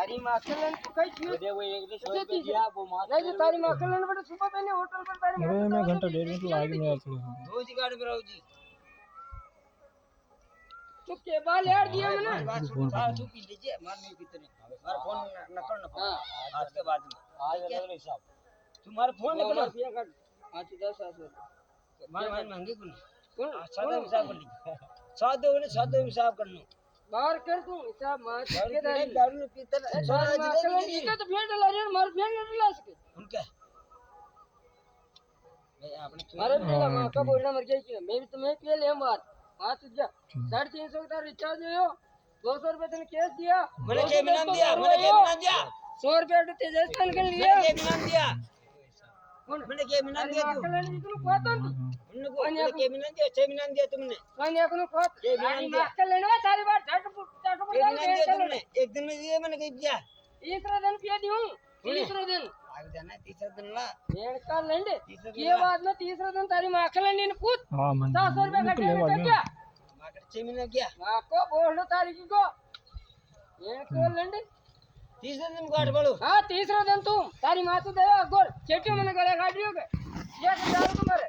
તારી માખલન તું કઈ છું दे वो एक दे 100 रुपए दिया वो मार नहीं तारी माखलन बड़े सुबह पहले होटल पर तारी अरे मैं घंटा 1.5 घंटा लाग नहीं यार थोड़ा रोज गाड़ी में रहो जी तू के बाल यार दिया मैंने बात सुन तू पी लीजिए मार नहीं पीते नहीं मारा फोन न करना हां आज के बाद में आज अगले हिसाब तुम्हारा फोन न करना रुपया काट 5-10 मार मार महंगे कौन कौन सादा हिसाब कर लीजिए सादा हिसाब करना बाहर कर तू हिसाब मार के दारू नहीं पीते तारी माखलन इसका तो फेंड ला रे मार फेंड नहीं ला सके उनका भाई आपने अरे मेरा मां का बोलना मर गई कि मैं भी तुम्हें पे ले मार हाथ जा 350 का रिचार्ज है 200 रुपए तने कैश दिया मैंने के बिना दिया मैंने के बिना दिया 100 रुपए तो तेजस्थान के लिए मैंने के बिना दिया मैंने के बिना दिया तू माखलन इतनु पाता उन्होंने के बिना दिया 6 बिना दिया तुमने कन्या को पात के बिना दिया माखलन वा सारी बार झट के बिना दिया तुमने एक दिन में दिए मैंने कहीं दिया तीसरा दिन पे दूं तीसरा दिन आगे जाना है तीसरा दिन ला भेड़ का लंडे ये बात में तीसरा दिन तारी माखलन ने पूछ हां मन 700 रुपए का क्या मार्केट 6 महीने किया मां को बोल तारी को भेड़ को लंडे तीसरे दिन गाड़ बोलो हां तीसरा दिन तुम तारी मां तो दे गोल चेटी मैंने गले काटियो के 1000 तुम्हारे